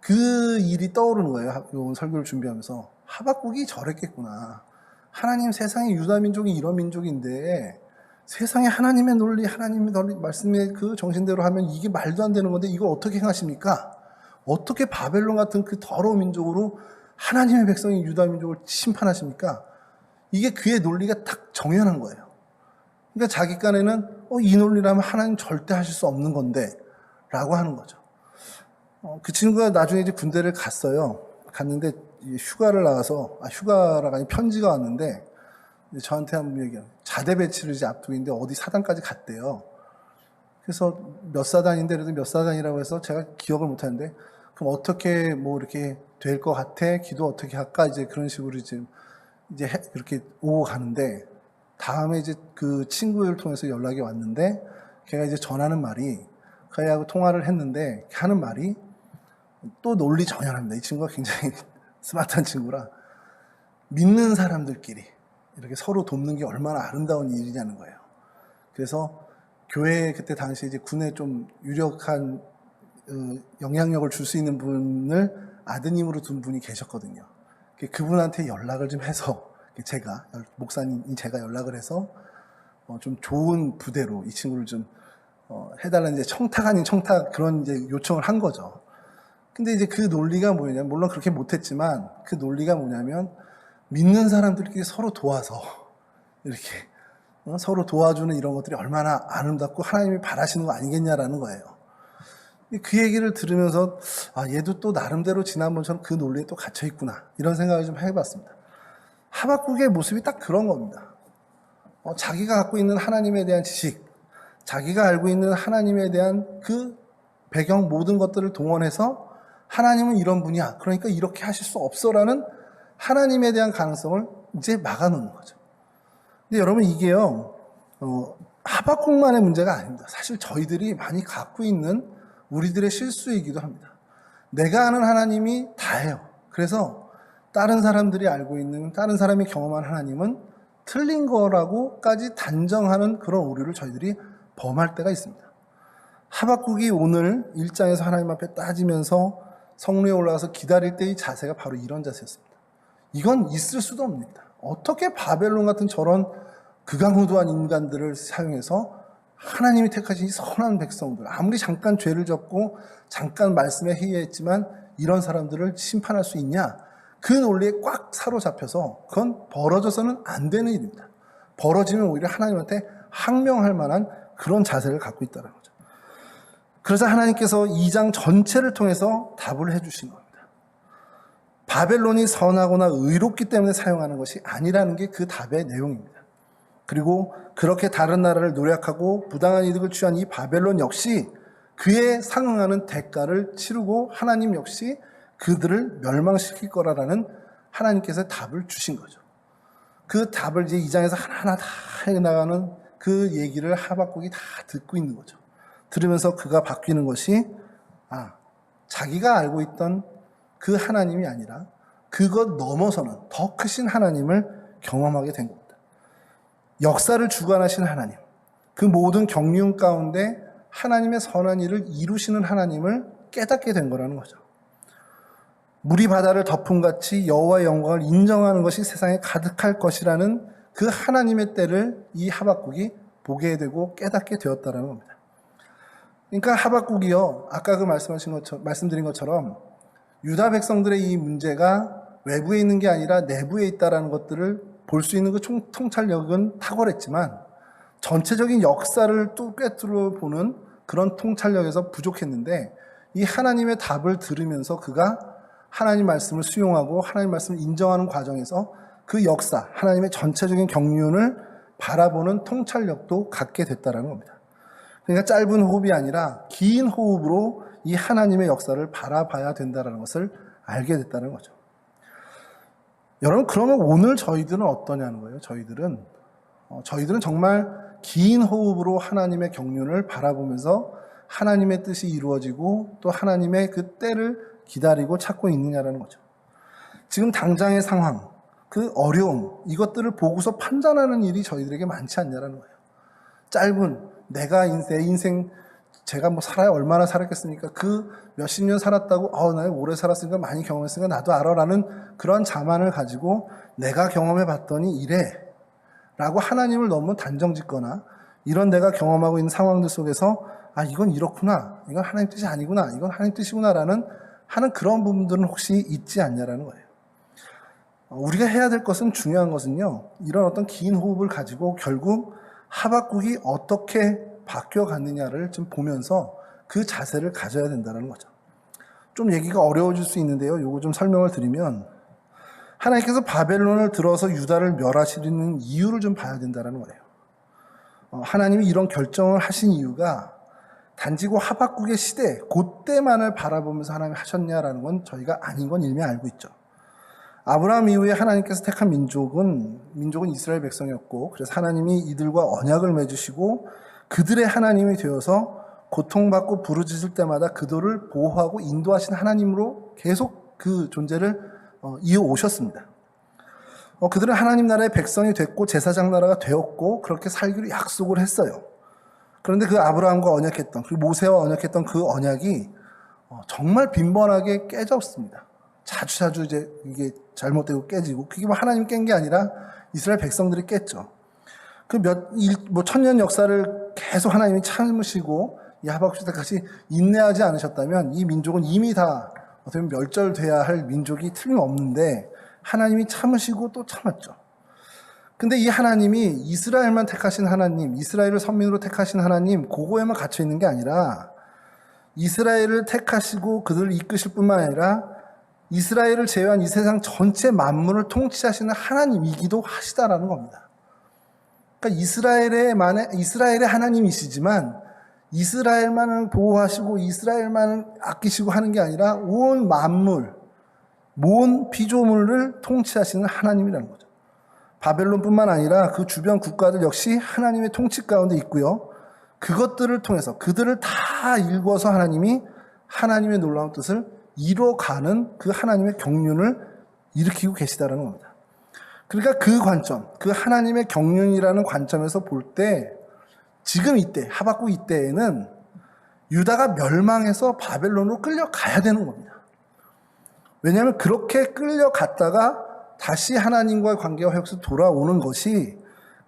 그 일이 떠오르는 거예요. 이 설교를 준비하면서 하박국이 저랬겠구나. 하나님 세상에 유다민족이 이런 민족인데 세상에 하나님의 논리, 하나님의 말씀의 그 정신대로 하면 이게 말도 안 되는 건데 이걸 어떻게 행하십니까? 어떻게 바벨론 같은 그 더러운 민족으로 하나님의 백성인 유다민족을 심판하십니까? 이게 그의 논리가 딱 정연한 거예요. 그러니까 자기 깐에는 이 논리라면 하나님 절대 하실 수 없는 건데 라고 하는 거죠. 그 친구가 나중에 이제 군대를 갔어요. 갔는데 휴가를 나가서 휴가라가 아니 편지가 왔는데 저한테 한번 얘기해요. 자대 배치를 이제 앞두고 있는데 어디 사단까지 갔대요. 그래서 몇 사단인데 그래도 몇 사단이라고 해서 제가 기억을 못 하는데 그럼 어떻게 뭐 이렇게 될 것 같아? 기도 어떻게 할까? 이제 그런 식으로 이제 이렇게 오고 가는데 다음에 이제 그 친구를 통해서 연락이 왔는데 걔가 이제 전하는 말이 걔하고 통화를 했는데 하는 말이 또 논리 정연합니다. 이 친구가 굉장히 스마트한 친구라 믿는 사람들끼리 이렇게 서로 돕는 게 얼마나 아름다운 일이냐는 거예요. 그래서 교회 그때 당시 이제 군에 좀 유력한 영향력을 줄 수 있는 분을 아드님으로 둔 분이 계셨거든요. 그분한테 연락을 좀 해서 목사님이 제가 연락을 해서 좀 좋은 부대로 이 친구를 좀 해달라는 이제 청탁 아닌 청탁 그런 이제 요청을 한 거죠. 근데 이제 그 논리가 뭐냐면 물론 그렇게 못했지만 그 논리가 뭐냐면 믿는 사람들끼리 서로 도와서 이렇게 서로 도와주는 이런 것들이 얼마나 아름답고 하나님이 바라시는 거 아니겠냐라는 거예요. 그 얘기를 들으면서 얘도 또 나름대로 지난번처럼 그 논리에 또 갇혀 있구나 이런 생각을 좀 해봤습니다. 하박국의 모습이 딱 그런 겁니다. 자기가 갖고 있는 하나님에 대한 지식, 자기가 알고 있는 하나님에 대한 그 배경 모든 것들을 동원해서 하나님은 이런 분이야. 그러니까 이렇게 하실 수 없어라는 하나님에 대한 가능성을 이제 막아놓는 거죠. 근데 여러분 이게요, 하박국만의 문제가 아닙니다. 사실 저희들이 많이 갖고 있는 우리들의 실수이기도 합니다. 내가 아는 하나님이 다예요. 그래서 다른 사람들이 알고 있는, 다른 사람이 경험한 하나님은 틀린 거라고까지 단정하는 그런 오류를 저희들이 범할 때가 있습니다. 하박국이 오늘 1장에서 하나님 앞에 따지면서 성루에 올라가서 기다릴 때의 자세가 바로 이런 자세였습니다. 이건 있을 수도 없습니다. 어떻게 바벨론 같은 저런 극악무도한 인간들을 사용해서 하나님이 택하신 이 선한 백성들, 아무리 잠깐 죄를 졌고 잠깐 말씀에 회의했지만 이런 사람들을 심판할 수 있냐? 그 논리에 꽉 사로잡혀서 그건 벌어져서는 안 되는 일입니다. 벌어지면 오히려 하나님한테 항명할 만한 그런 자세를 갖고 있다는 거죠. 그래서 하나님께서 2장 전체를 통해서 답을 해주신 겁니다. 바벨론이 선하거나 의롭기 때문에 사용하는 것이 아니라는 게 그 답의 내용입니다. 그리고 그렇게 다른 나라를 노력하고 부당한 이득을 취한 이 바벨론 역시 그에 상응하는 대가를 치르고 하나님 역시 그들을 멸망시킬 거라는 하나님께서 답을 주신 거죠. 그 답을 이제 2장에서 하나하나 다 해나가는 그 얘기를 하박국이 다 듣고 있는 거죠. 들으면서 그가 바뀌는 것이 자기가 알고 있던 그 하나님이 아니라 그것 넘어서는 더 크신 하나님을 경험하게 된 겁니다. 역사를 주관하신 하나님, 그 모든 경륜 가운데 하나님의 선한 일을 이루시는 하나님을 깨닫게 된 거라는 거죠. 물이 바다를 덮음같이 여호와의 영광을 인정하는 것이 세상에 가득할 것이라는 그 하나님의 때를 이 하박국이 보게 되고 깨닫게 되었다는 겁니다. 그러니까 하박국이요, 아까 그 말씀드린 것처럼 유다 백성들의 이 문제가 외부에 있는 게 아니라 내부에 있다는 것들을 볼 수 있는 그 통찰력은 탁월했지만 전체적인 역사를 꿰뚫어 보는 그런 통찰력에서 부족했는데 이 하나님의 답을 들으면서 그가 하나님 말씀을 수용하고 하나님 말씀을 인정하는 과정에서 그 역사, 하나님의 전체적인 경륜을 바라보는 통찰력도 갖게 됐다는 겁니다. 그러니까 짧은 호흡이 아니라 긴 호흡으로 이 하나님의 역사를 바라봐야 된다는 것을 알게 됐다는 거죠. 여러분, 그러면 오늘 저희들은 어떠냐는 거예요. 저희들은 정말 긴 호흡으로 하나님의 경륜을 바라보면서 하나님의 뜻이 이루어지고 또 하나님의 그 때를 기다리고 찾고 있느냐라는 거죠. 지금 당장의 상황, 그 어려움, 이것들을 보고서 판단하는 일이 저희들에게 많지 않냐라는 거예요. 짧은 내 인생 제가 뭐 살아야 얼마나 살았겠습니까? 그 몇십 년 살았다고 나 오래 살았으니까 많이 경험했으니까 나도 알아라는 그런 자만을 가지고 내가 경험해 봤더니 이래 라고 하나님을 너무 단정짓거나 이런 내가 경험하고 있는 상황들 속에서 이건 이렇구나, 이건 하나님 뜻이 아니구나, 이건 하나님 뜻이구나 하는 그런 부분들은 혹시 있지 않냐라는 거예요. 우리가 해야 될 것은, 중요한 것은요, 이런 어떤 긴 호흡을 가지고 결국 하박국이 어떻게 바뀌어갔느냐를 좀 보면서 그 자세를 가져야 된다는 거죠. 좀 얘기가 어려워질 수 있는데요, 요거 좀 설명을 드리면, 하나님께서 바벨론을 들어서 유다를 멸하시는 이유를 좀 봐야 된다는 거예요. 하나님이 이런 결정을 하신 이유가 단지 그 하박국의 시대, 그때만을 바라보면서 하나님이 하셨냐라는 건 저희가 아닌 건 이미 알고 있죠. 아브라함 이후에 하나님께서 택한 민족은 이스라엘 백성이었고, 그래서 하나님이 이들과 언약을 맺으시고 그들의 하나님이 되어서 고통받고 부르짖을 때마다 그들을 보호하고 인도하신 하나님으로 계속 그 존재를 이어오셨습니다. 그들은 하나님 나라의 백성이 됐고 제사장 나라가 되었고 그렇게 살기로 약속을 했어요. 그런데 그 아브라함과 언약했던, 그리고 모세와 언약했던 그 언약이 정말 빈번하게 깨졌습니다. 자주 이제 이게 잘못되고 깨지고, 그게 뭐 하나님 깬 게 아니라 이스라엘 백성들이 깼죠. 그 천년 역사를 계속 하나님이 참으시고 이 하박국 시대까지 인내하지 않으셨다면 이 민족은 이미 다 어떻게 보면 멸절돼야 할 민족이 틀림없는데 하나님이 참으시고 또 참았죠. 근데 이 하나님이 이스라엘만 택하신 하나님, 이스라엘을 선민으로 택하신 하나님, 그거에만 갇혀 있는 게 아니라 이스라엘을 택하시고 그들을 이끄실 뿐만 아니라 이스라엘을 제외한 이 세상 전체 만물을 통치하시는 하나님이기도 하시다라는 겁니다. 그러니까 이스라엘의 하나님이시지만 이스라엘만을 보호하시고 이스라엘만을 아끼시고 하는 게 아니라 온 만물, 모든 피조물을 통치하시는 하나님이라는 거죠. 바벨론뿐만 아니라 그 주변 국가들 역시 하나님의 통치 가운데 있고요. 그것들을 통해서 그들을 다 일궈서 하나님이 하나님의 놀라운 뜻을 이뤄가는 그 하나님의 경륜을 일으키고 계시다는 겁니다. 그러니까 그 관점, 그 하나님의 경륜이라는 관점에서 볼 때 지금 이때, 하박국 이때에는 유다가 멸망해서 바벨론으로 끌려가야 되는 겁니다. 왜냐하면 그렇게 끌려갔다가 다시 하나님과의 관계가 회복해서 돌아오는 것이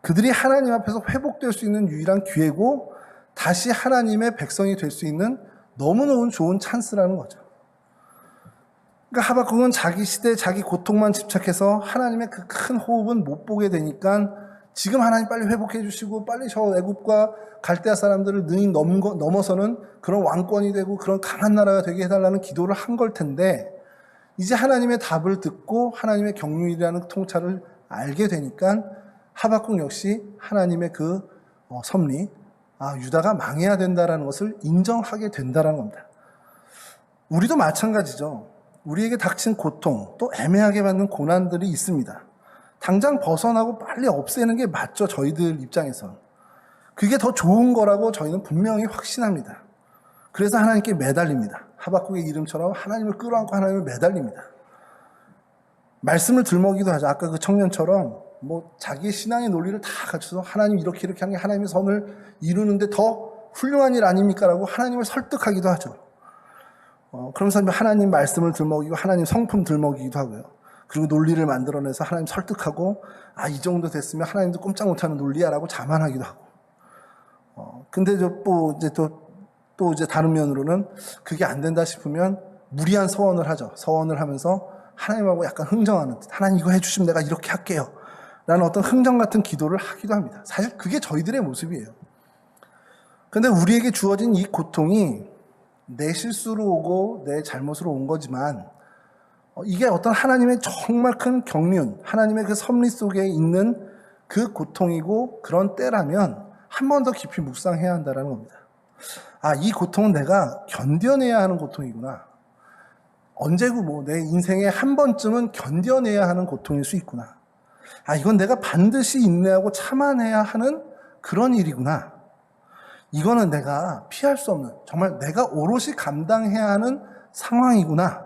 그들이 하나님 앞에서 회복될 수 있는 유일한 기회고 다시 하나님의 백성이 될 수 있는 너무너무 좋은 찬스라는 거죠. 그러니까 하박국은 자기 시대, 자기 고통만 집착해서 하나님의 그 큰 호흡은 못 보게 되니까 지금 하나님 빨리 회복해 주시고 빨리 저 애굽과 갈대아 사람들을 능히 넘어서는 그런 왕권이 되고 그런 강한 나라가 되게 해달라는 기도를 한 걸 텐데 이제 하나님의 답을 듣고 하나님의 경륜이라는 통찰을 알게 되니까 하박국 역시 하나님의 그 섭리, 유다가 망해야 된다라는 것을 인정하게 된다는 겁니다. 우리도 마찬가지죠. 우리에게 닥친 고통, 또 애매하게 받는 고난들이 있습니다. 당장 벗어나고 빨리 없애는 게 맞죠, 저희들 입장에선. 그게 더 좋은 거라고 저희는 분명히 확신합니다. 그래서 하나님께 매달립니다. 하박국의 이름처럼 하나님을 끌어안고 하나님을 매달립니다. 말씀을 들먹이기도 하죠. 아까 그 청년처럼 자기의 신앙의 논리를 다 갖춰서 하나님 이렇게 하는 게 하나님의 선을 이루는데 더 훌륭한 일 아닙니까? 라고 하나님을 설득하기도 하죠. 그러면서 하나님 말씀을 들먹이고 하나님 성품 들먹이기도 하고요. 그리고 논리를 만들어내서 하나님 설득하고 이 정도 됐으면 하나님도 꼼짝 못하는 논리야 라고 자만하기도 하고. 근데 또 이제 다른 면으로는 그게 안 된다 싶으면 무리한 서원을 하죠. 서원을 하면서 하나님하고 약간 흥정하는 듯. 하나님 이거 해주시면 내가 이렇게 할게요. 라는 어떤 흥정 같은 기도를 하기도 합니다. 사실 그게 저희들의 모습이에요. 근데 우리에게 주어진 이 고통이 내 실수로 오고 내 잘못으로 온 거지만 이게 어떤 하나님의 정말 큰 경륜, 하나님의 그 섭리 속에 있는 그 고통이고 그런 때라면 한 번 더 깊이 묵상해야 한다는 겁니다. 이 고통은 내가 견뎌내야 하는 고통이구나. 언제고 뭐 내 인생에 한 번쯤은 견뎌내야 하는 고통일 수 있구나. 이건 내가 반드시 인내하고 참아내야 하는 그런 일이구나. 이거는 내가 피할 수 없는, 정말 내가 오롯이 감당해야 하는 상황이구나.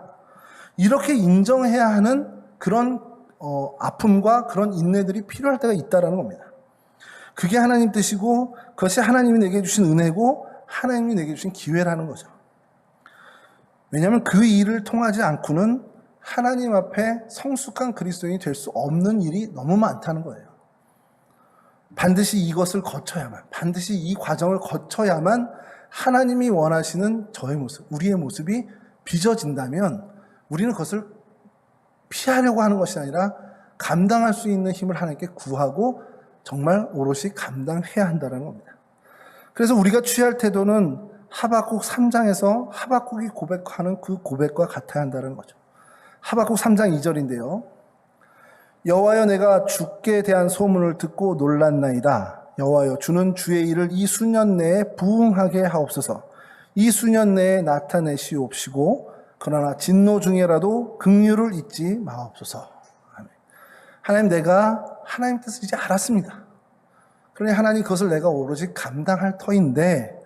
이렇게 인정해야 하는 그런 아픔과 그런 인내들이 필요할 때가 있다는 겁니다. 그게 하나님 뜻이고 그것이 하나님이 내게 주신 은혜고 하나님이 내게 주신 기회라는 거죠. 왜냐하면 그 일을 통하지 않고는 하나님 앞에 성숙한 그리스도인이 될 수 없는 일이 너무 많다는 거예요. 반드시 이것을 거쳐야만, 반드시 이 과정을 거쳐야만 하나님이 원하시는 저의 모습, 우리의 모습이 빚어진다면 우리는 그것을 피하려고 하는 것이 아니라 감당할 수 있는 힘을 하나님께 구하고 정말 오롯이 감당해야 한다는 겁니다. 그래서 우리가 취할 태도는 하박국 3장에서 하박국이 고백하는 그 고백과 같아야 한다는 거죠. 하박국 3장 2절인데요. 여호와여 내가 주께 대한 소문을 듣고 놀랐나이다. 여호와여 주는 주의 일을 이 수년 내에 부응하게 하옵소서. 이 수년 내에 나타내시옵시고 그러나 진노 중에라도 긍휼을 잊지 마옵소서. 아멘. 하나님, 내가 하나님 뜻을 이제 알았습니다. 그러니 하나님, 그것을 내가 오로지 감당할 터인데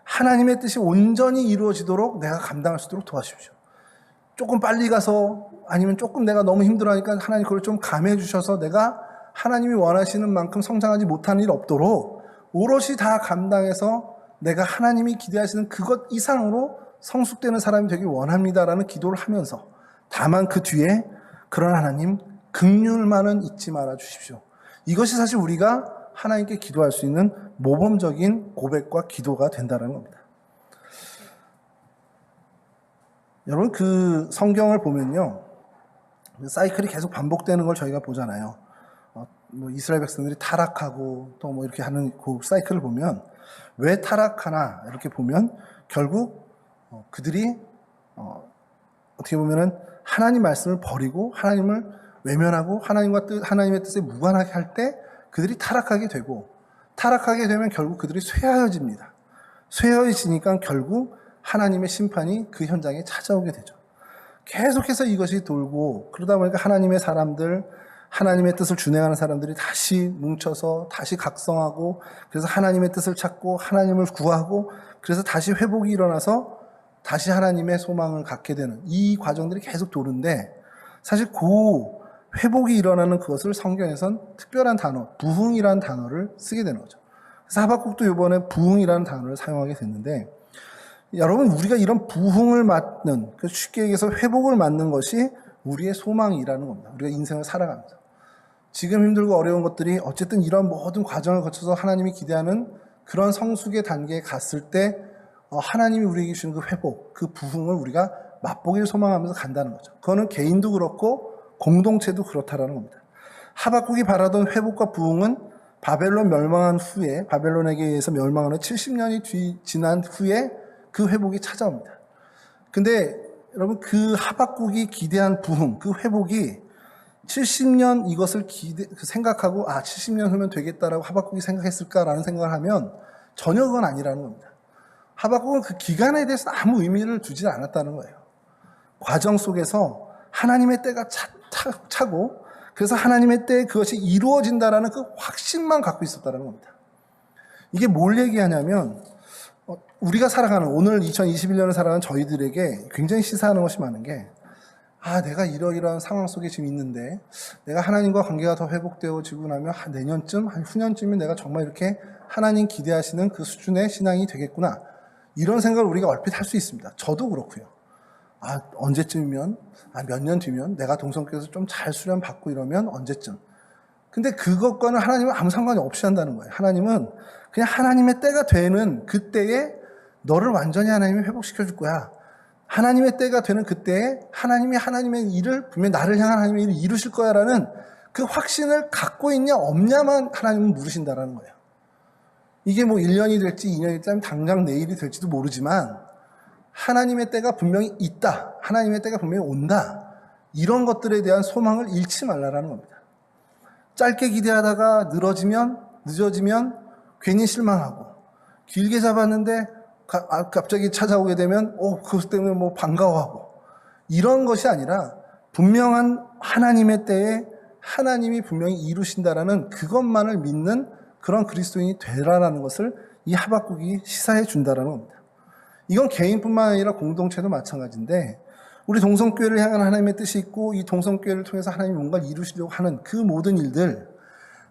하나님의 뜻이 온전히 이루어지도록 내가 감당할 수 있도록 도와주십시오. 조금 빨리 가서 아니면 조금 내가 너무 힘들어하니까 하나님 그걸 좀 감해 주셔서 내가 하나님이 원하시는 만큼 성장하지 못하는 일 없도록 오롯이 다 감당해서 내가 하나님이 기대하시는 그것 이상으로 성숙되는 사람이 되길 원합니다라는 기도를 하면서, 다만 그 뒤에 그런 하나님 긍휼만은 잊지 말아 주십시오. 이것이 사실 우리가 하나님께 기도할 수 있는 모범적인 고백과 기도가 된다는 겁니다. 여러분, 그 성경을 보면요, 사이클이 계속 반복되는 걸 저희가 보잖아요. 이스라엘 백성들이 타락하고 또 뭐 이렇게 하는 그 사이클을 보면 왜 타락하나 이렇게 보면 결국 그들이 어떻게 보면은 하나님 말씀을 버리고 하나님을 외면하고 하나님의 뜻에 무관하게 할 때 그들이 타락하게 되고, 타락하게 되면 결국 그들이 쇠하여집니다. 쇠하여지니까 결국 하나님의 심판이 그 현장에 찾아오게 되죠. 계속해서 이것이 돌고, 그러다 보니까 하나님의 사람들, 하나님의 뜻을 준행하는 사람들이 다시 뭉쳐서 다시 각성하고, 그래서 하나님의 뜻을 찾고 하나님을 구하고, 그래서 다시 회복이 일어나서 다시 하나님의 소망을 갖게 되는 이 과정들이 계속 도는데, 사실 그 회복이 일어나는 그것을 성경에선 특별한 단어, 부흥이라는 단어를 쓰게 되는 거죠. 그래서 하박국도 이번에 부흥이라는 단어를 사용하게 됐는데, 여러분, 우리가 이런 부흥을 맞는, 쉽게 얘기해서 회복을 맞는 것이 우리의 소망이라는 겁니다. 우리가 인생을 살아가면서 지금 힘들고 어려운 것들이 어쨌든 이런 모든 과정을 거쳐서 하나님이 기대하는 그런 성숙의 단계에 갔을 때 하나님이 우리에게 주는 그 회복, 그 부흥을 우리가 맛보기를 소망하면서 간다는 거죠. 그거는 개인도 그렇고 공동체도 그렇다라는 겁니다. 하박국이 바라던 회복과 부흥은 바벨론 멸망한 후에, 바벨론에게 의해서 멸망한 후 70년이 지난 후에 그 회복이 찾아옵니다. 근데 여러분, 그 하박국이 기대한 부흥, 그 회복이 70년 이것을 생각하고 70년 후면 되겠다라고 하박국이 생각했을까라는 생각을 하면 전혀 그건 아니라는 겁니다. 하박국은 그 기간에 대해서 아무 의미를 두지 않았다는 거예요. 과정 속에서 하나님의 때가 차고, 그래서 하나님의 때에 그것이 이루어진다라는 그 확신만 갖고 있었다는 겁니다. 이게 뭘 얘기하냐면, 우리가 살아가는, 오늘 2021년을 살아가는 저희들에게 굉장히 시사하는 것이 많은 게, 내가 이러이러한 상황 속에 지금 있는데 내가 하나님과 관계가 더 회복되어지고 나면 한 내년쯤, 한 후년쯤이면 내가 정말 이렇게 하나님 기대하시는 그 수준의 신앙이 되겠구나, 이런 생각을 우리가 얼핏 할 수 있습니다. 저도 그렇고요. 언제쯤이면, 몇 년 뒤면 내가 동성교에서 좀 잘 수련받고 이러면 언제쯤. 근데 그것과는 하나님은 아무 상관이 없이 한다는 거예요. 하나님은 그냥 하나님의 때가 되는 그때에 너를 완전히 하나님이 회복시켜 줄 거야. 하나님의 때가 되는 그때에 하나님이 하나님의 일을, 분명히 나를 향한 하나님의 일을 이루실 거야라는 그 확신을 갖고 있냐 없냐만 하나님은 물으신다라는 거예요. 이게 뭐 1년이 될지 2년이 될지 당장 내일이 될지도 모르지만 하나님의 때가 분명히 있다, 하나님의 때가 분명히 온다, 이런 것들에 대한 소망을 잃지 말라라는 겁니다. 짧게 기대하다가 늦어지면 괜히 실망하고, 길게 잡았는데 갑자기 찾아오게 되면 그것 때문에 뭐 반가워하고, 이런 것이 아니라 분명한 하나님의 때에 하나님이 분명히 이루신다라는 그것만을 믿는 그런 그리스도인이 되라라는 것을 이 하박국이 시사해 준다라는 겁니다. 이건 개인뿐만 아니라 공동체도 마찬가지인데 우리 동성교회를 향한 하나님의 뜻이 있고 이 동성교회를 통해서 하나님이 뭔가를 이루시려고 하는 그 모든 일들,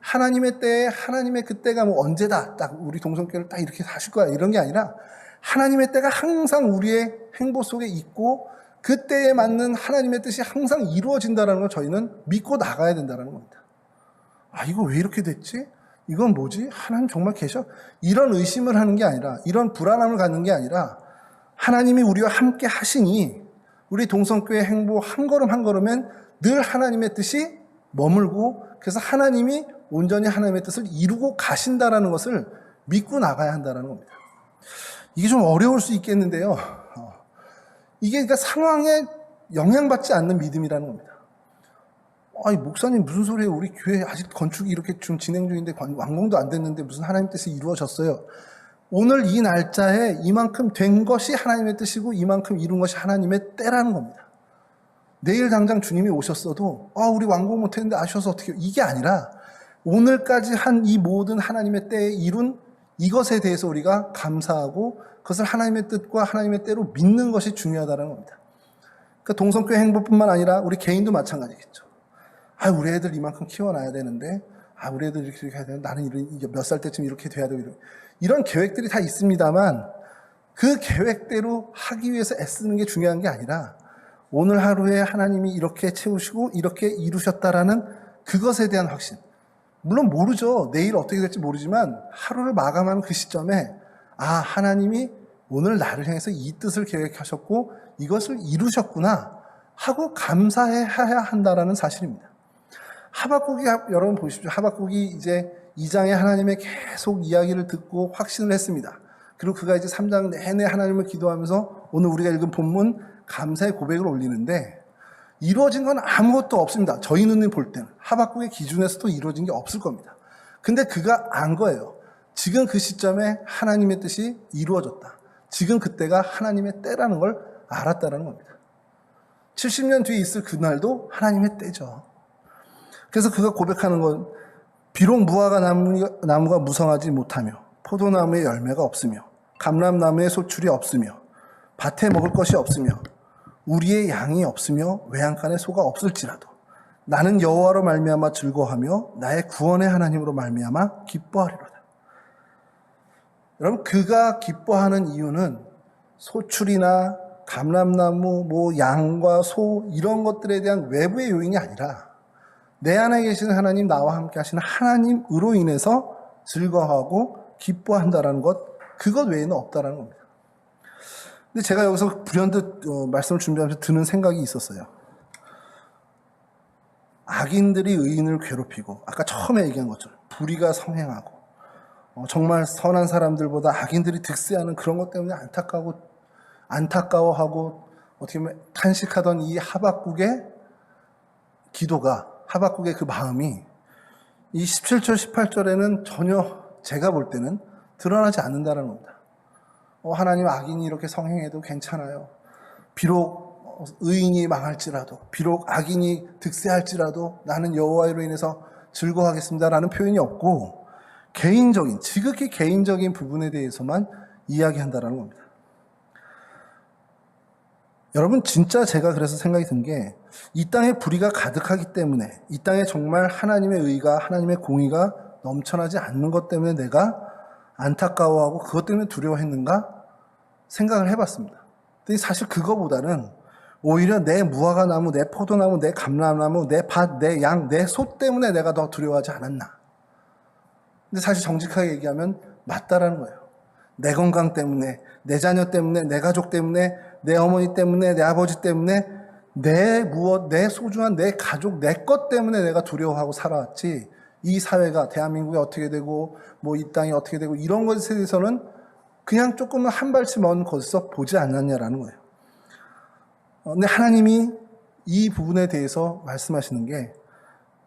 하나님의 때에 하나님의 그때가 뭐 언제다 딱 우리 동성교회를 딱 이렇게 하실 거야 이런 게 아니라 하나님의 때가 항상 우리의 행보 속에 있고 그때에 맞는 하나님의 뜻이 항상 이루어진다는 걸 저희는 믿고 나가야 된다는 겁니다. 아, 이거 왜 이렇게 됐지? 이건 뭐지? 하나님 정말 계셔? 이런 의심을 하는 게 아니라, 이런 불안함을 갖는 게 아니라 하나님이 우리와 함께 하시니 우리 동성교회 행보 한 걸음 한 걸음엔 늘 하나님의 뜻이 머물고 그래서 하나님이 온전히 하나님의 뜻을 이루고 가신다라는 것을 믿고 나가야 한다는 겁니다. 이게 좀 어려울 수 있겠는데요. 이게 그러니까 상황에 영향받지 않는 믿음이라는 겁니다. 아니, 목사님 무슨 소리예요? 우리 교회 아직 건축이 이렇게 좀 진행 중인데 완공도 안 됐는데 무슨 하나님 뜻이 이루어졌어요? 오늘 이 날짜에 이만큼 된 것이 하나님의 뜻이고 이만큼 이룬 것이 하나님의 때라는 겁니다. 내일 당장 주님이 오셨어도 우리 완공 못했는데 아쉬워서 어떻게 해요? 이게 아니라 오늘까지 한 이 모든 하나님의 때에 이룬 이것에 대해서 우리가 감사하고 그것을 하나님의 뜻과 하나님의 때로 믿는 것이 중요하다는 겁니다. 그러니까 동성교회 행보뿐만 아니라 우리 개인도 마찬가지겠죠. 우리 애들 이만큼 키워놔야 되는데, 우리 애들 이렇게 해야 되는데, 나는 몇 살 때쯤 이렇게 돼야 되고, 이런 계획들이 다 있습니다만, 그 계획대로 하기 위해서 애쓰는 게 중요한 게 아니라, 오늘 하루에 하나님이 이렇게 채우시고, 이렇게 이루셨다라는 그것에 대한 확신. 물론 모르죠. 내일 어떻게 될지 모르지만, 하루를 마감하는 그 시점에, 하나님이 오늘 나를 향해서 이 뜻을 계획하셨고, 이것을 이루셨구나, 하고 감사해야 한다라는 사실입니다. 하박국이 여러분 보십시오. 하박국이 이제 2장에 하나님의 계속 이야기를 듣고 확신을 했습니다. 그리고 그가 이제 3장 내내 하나님을 기도하면서 오늘 우리가 읽은 본문 감사의 고백을 올리는데 이루어진 건 아무것도 없습니다. 저희 눈이 볼 때는 하박국의 기준에서도 이루어진 게 없을 겁니다. 근데 그가 안 거예요. 지금 그 시점에 하나님의 뜻이 이루어졌다. 지금 그때가 하나님의 때라는 걸 알았다는 겁니다. 70년 뒤에 있을 그날도 하나님의 때죠. 그래서 그가 고백하는 건 비록 무화과 나무가 무성하지 못하며 포도나무에 열매가 없으며 감람나무에 소출이 없으며 밭에 먹을 것이 없으며 우리의 양이 없으며 외양간에 소가 없을지라도 나는 여호와로 말미암아 즐거워하며 나의 구원의 하나님으로 말미암아 기뻐하리로다. 여러분, 그가 기뻐하는 이유는 소출이나 감람나무, 양과 소 이런 것들에 대한 외부의 요인이 아니라 내 안에 계시는 하나님, 나와 함께 하시는 하나님으로 인해서 즐거워하고 기뻐한다라는 것, 그것 외에는 없다라는 겁니다. 근데 제가 여기서 불현듯 말씀을 준비하면서 드는 생각이 있었어요. 악인들이 의인을 괴롭히고 아까 처음에 얘기한 것처럼 불의가 성행하고 정말 선한 사람들보다 악인들이 득세하는 그런 것 때문에 안타까워하고 어떻게 보면 탄식하던 이 하박국의 기도가, 하박국의 그 마음이 이 17절 18절에는 전혀 제가 볼 때는 드러나지 않는다는 겁니다. 하나님, 악인이 이렇게 성행해도 괜찮아요. 비록 의인이 망할지라도, 비록 악인이 득세할지라도 나는 여호와로 인해서 즐거워하겠습니다라는 표현이 없고 개인적인, 지극히 개인적인 부분에 대해서만 이야기한다는 겁니다. 여러분, 진짜 제가 그래서 생각이 든 게 이 땅에 불의가 가득하기 때문에, 이 땅에 정말 하나님의 의가, 하나님의 공의가 넘쳐나지 않는 것 때문에 내가 안타까워하고 그것 때문에 두려워했는가 생각을 해봤습니다. 근데 사실 그거보다는 오히려 내 무화과나무, 내 포도나무, 내 감람나무, 내 밭, 내 양, 내 소 때문에 내가 더 두려워하지 않았나. 근데 사실 정직하게 얘기하면 맞다라는 거예요. 내 건강 때문에, 내 자녀 때문에, 내 가족 때문에, 내 어머니 때문에, 내 아버지 때문에, 내 소중한 내 가족, 내 것 때문에 내가 두려워하고 살아왔지, 이 사회가, 대한민국이 어떻게 되고, 이 땅이 어떻게 되고, 이런 것에 대해서는 그냥 조금은 한 발치 먼 곳에서 보지 않았냐라는 거예요. 근데 하나님이 이 부분에 대해서 말씀하시는 게,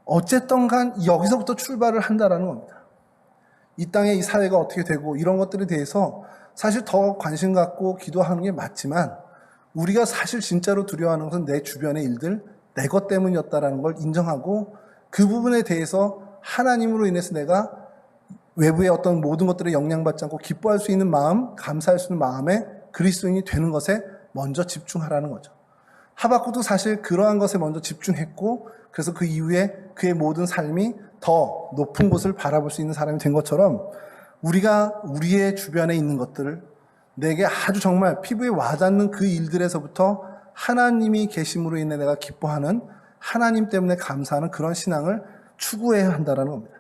어쨌든 간 여기서부터 출발을 한다라는 겁니다. 이 땅에 이 사회가 어떻게 되고, 이런 것들에 대해서 사실 더 관심 갖고 기도하는 게 맞지만, 우리가 사실 진짜로 두려워하는 것은 내 주변의 일들, 내 것 때문이었다라는 걸 인정하고 그 부분에 대해서 하나님으로 인해서 내가 외부의 어떤 모든 것들에 영향받지 않고 기뻐할 수 있는 마음, 감사할 수 있는 마음에 그리스도인이 되는 것에 먼저 집중하라는 거죠. 하박국도 사실 그러한 것에 먼저 집중했고 그래서 그 이후에 그의 모든 삶이 더 높은 곳을 바라볼 수 있는 사람이 된 것처럼 우리가 우리의 주변에 있는 것들을 내게 아주 정말 피부에 와닿는 그 일들에서부터 하나님이 계심으로 인해 내가 기뻐하는 하나님 때문에 감사하는 그런 신앙을 추구해야 한다는 겁니다.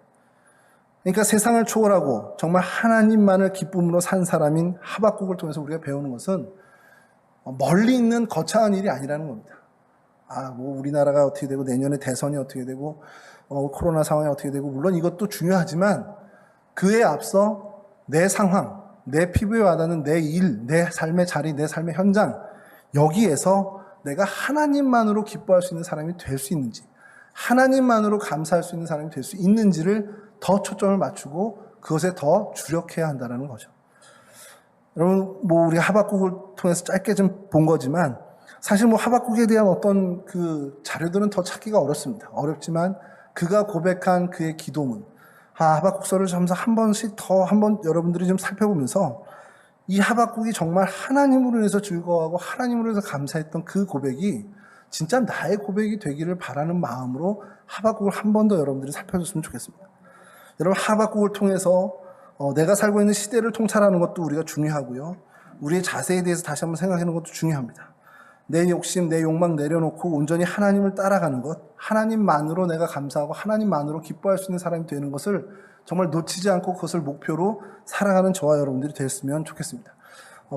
그러니까 세상을 초월하고 정말 하나님만을 기쁨으로 산 사람인 하박국을 통해서 우리가 배우는 것은 멀리 있는 거창한 일이 아니라는 겁니다. 뭐 우리나라가 어떻게 되고 내년에 대선이 어떻게 되고 코로나 상황이 어떻게 되고 물론 이것도 중요하지만 그에 앞서 내 상황, 내 피부에 와닿는 내 일, 내 삶의 자리, 내 삶의 현장 여기에서 내가 하나님만으로 기뻐할 수 있는 사람이 될 수 있는지 하나님만으로 감사할 수 있는 사람이 될 수 있는지를 더 초점을 맞추고 그것에 더 주력해야 한다는 거죠. 여러분 뭐 우리 하박국을 통해서 짧게 좀 본 거지만 사실 뭐 하박국에 대한 어떤 그 자료들은 더 찾기가 어렵습니다. 어렵지만 그가 고백한 그의 기도문 하박국서를 점점 한 번씩 더 한번 여러분들이 좀 살펴보면서 이 하박국이 정말 하나님으로 인해서 즐거워하고 하나님으로 인해서 감사했던 그 고백이 진짜 나의 고백이 되기를 바라는 마음으로 하박국을 한 번 더 여러분들이 살펴줬으면 좋겠습니다. 여러분 하박국을 통해서 내가 살고 있는 시대를 통찰하는 것도 우리가 중요하고요. 우리의 자세에 대해서 다시 한번 생각하는 것도 중요합니다. 내 욕심, 내 욕망 내려놓고 온전히 하나님을 따라가는 것, 하나님만으로 내가 감사하고 하나님만으로 기뻐할 수 있는 사람이 되는 것을 정말 놓치지 않고 그것을 목표로 살아가는 저와 여러분들이 됐으면 좋겠습니다.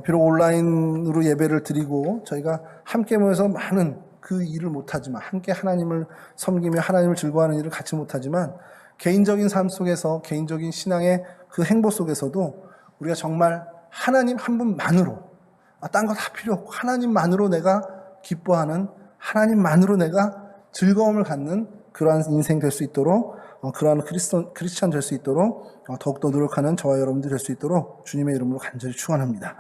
비록 온라인으로 예배를 드리고 저희가 함께 모여서 많은 그 일을 못하지만 함께 하나님을 섬기며 하나님을 즐거워하는 일을 같이 못하지만 개인적인 삶 속에서 개인적인 신앙의 그 행보 속에서도 우리가 정말 하나님 한 분만으로 딴 거 다 필요 없고 하나님만으로 내가 기뻐하는 하나님만으로 내가 즐거움을 갖는 그러한 인생 될 수 있도록 그러한 크리스찬 될 수 있도록 더욱더 노력하는 저와 여러분들 될 수 있도록 주님의 이름으로 간절히 축원합니다.